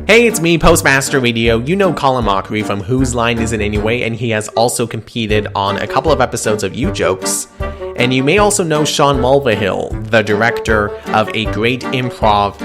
Hey, it's me, Postmaster Radio. You know Colin Mochrie from Whose Line Is It Anyway, and he has also competed on a couple of episodes of Ujokes. And you may also know Sean Mulvihill, the director of a great improv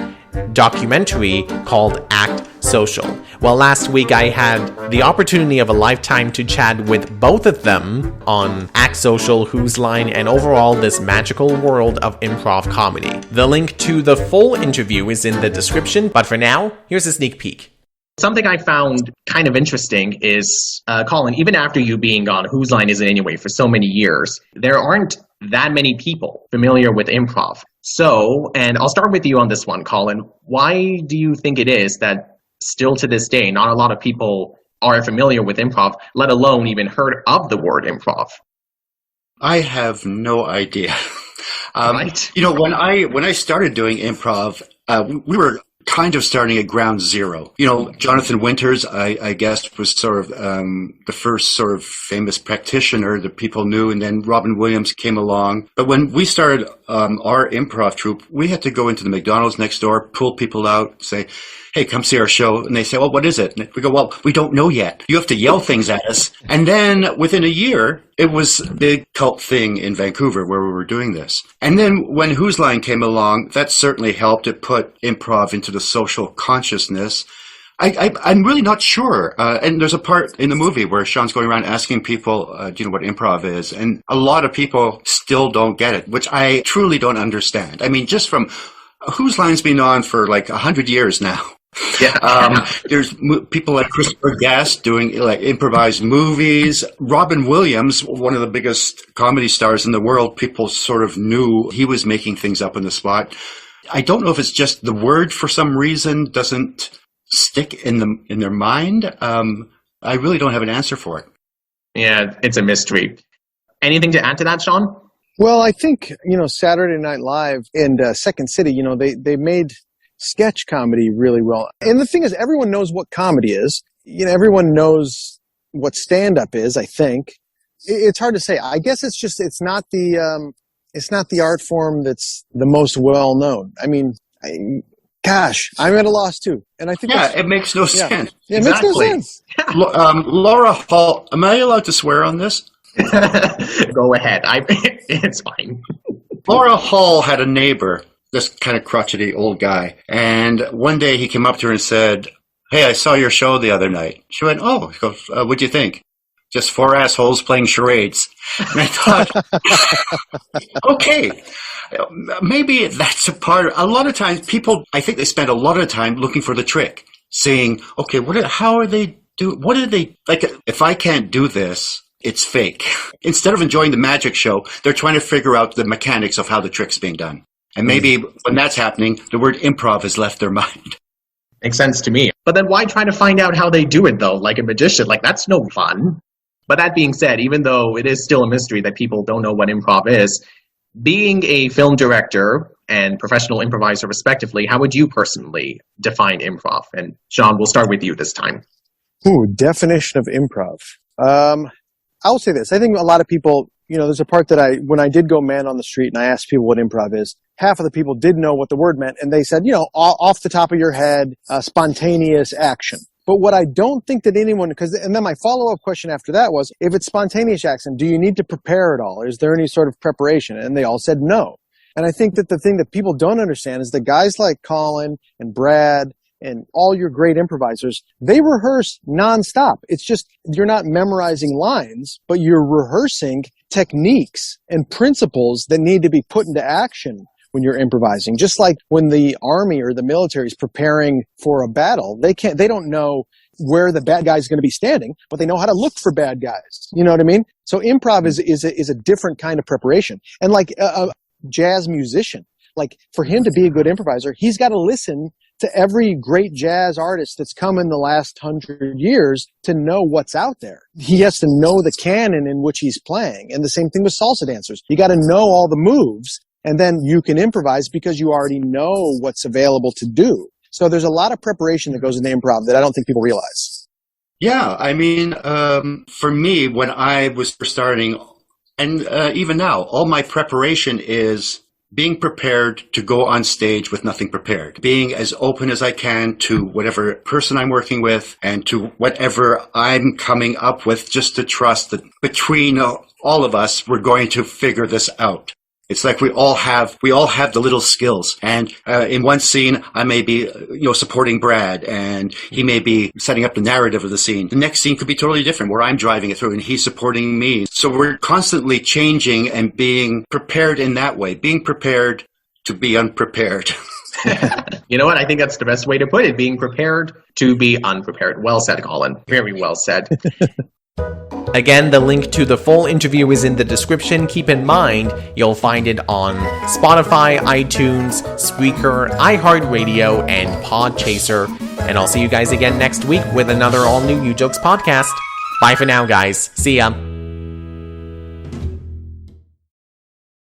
documentary called Act Social. Well, last week I had the opportunity of a lifetime to chat with both of them on Act Social, Whose Line, and overall this magical world of improv comedy. The link to the full interview is in the description, but for now, here's a sneak peek. Something I found kind of interesting is, Colin, even after you being on Whose Line Is It Anyway for so many years, there aren't that many people familiar with improv. So, and I'll start with you on this one, Colin. Why do you think it is that still to this day, not a lot of people are familiar with improv, let alone even heard of the word improv? I have no idea. Right. You know, when I started doing improv, we were kind of starting at ground zero. You know, Jonathan Winters, I guess, was sort of the first sort of famous practitioner that people knew, and then Robin Williams came along. But when we started our improv troupe, we had to go into the McDonald's next door, pull people out, say, hey, come see our show. And they say, well, what is it? And we go, well, we don't know yet. You have to yell things at us. And then within a year, it was a big cult thing in Vancouver where we were doing this. And then when Whose Line came along, that certainly helped. It put improv into the social consciousness. I'm really not sure. And there's a part in the movie where Sean's going around asking people, do you know what improv is? And a lot of people still don't get it, which I truly don't understand. I mean, just from Whose Line's been on for like 100 years now. Yeah. There's people like Christopher Guest doing like improvised movies. Robin Williams, one of the biggest comedy stars in the world, people sort of knew he was making things up on the spot. I don't know if it's just the word for some reason doesn't stick in their mind. I really don't have an answer for it. Yeah, it's a mystery. Anything to add to that, Sean? Well, I think, Saturday Night Live and Second City, they made sketch comedy really well. And the thing is, everyone knows what comedy is. Everyone knows what stand-up is, I think. It's hard to say. I guess it's not the art form that's the most well-known. I mean, gosh, I'm at a loss too. And I think it makes no sense. Yeah, it makes no sense. Laura Hall, am I allowed to swear on this? Go ahead. It's fine. Laura Hall had a neighbor, this kind of crotchety old guy. And one day he came up to her and said, hey, I saw your show the other night. She went, oh, he goes, what'd you think? Just four assholes playing charades. And I thought, okay, maybe that's a part. A lot of times people, I think they spend a lot of time looking for the trick, saying, okay, how are they do? What did they, like, if I can't do this, it's fake. Instead of enjoying the magic show, they're trying to figure out the mechanics of how the trick's being done. And maybe when that's happening, the word improv has left their mind. Makes sense to me. But then why try to find out how they do it, though, like a magician? Like, that's no fun. But that being said, even though it is still a mystery that people don't know what improv is, being a film director and professional improviser respectively, how would you personally define improv? And Sean, we'll start with you this time. Definition of improv. I will say this. I think a lot of people, there's a part that when I did go man on the street and I asked people what improv is, half of the people did know what the word meant. And they said, off the top of your head, spontaneous action. But what I don't think that anyone, and then my follow-up question after that was, if it's spontaneous action, do you need to prepare at all? Is there any sort of preparation? And they all said no. And I think that the thing that people don't understand is that guys like Colin and Brad and all your great improvisers, they rehearse nonstop. It's just, you're not memorizing lines, but you're rehearsing techniques and principles that need to be put into action when you're improvising. Just like when the army or the military is preparing for a battle, they don't know where the bad guy is going to be standing, but they know how to look for bad guys. You know what I mean? So improv is a different kind of preparation. And like a jazz musician, like for him to be a good improviser, he's got to listen to every great jazz artist that's come in the last 100 years to know what's out there. He has to know the canon in which he's playing. And the same thing with salsa dancers. You got to know all the moves, and then you can improvise because you already know what's available to do. So there's a lot of preparation that goes into improv that I don't think people realize. Yeah, I mean, for me, when I was starting, and even now, all my preparation is being prepared to go on stage with nothing prepared, being as open as I can to whatever person I'm working with and to whatever I'm coming up with, just to trust that between all of us, we're going to figure this out. It's like we all have the little skills. And in one scene, I may be, supporting Brad, and he may be setting up the narrative of the scene. The next scene could be totally different, where I'm driving it through and he's supporting me. So we're constantly changing and being prepared in that way, being prepared to be unprepared. You know what? I think that's the best way to put it, being prepared to be unprepared. Well said, Colin. Very well said. Again, the link to the full interview is in the description. Keep in mind, you'll find it on Spotify, iTunes, Spreaker, iHeartRadio, and Podchaser. And I'll see you guys again next week with another all-new Ujokes podcast. Bye for now, guys. See ya.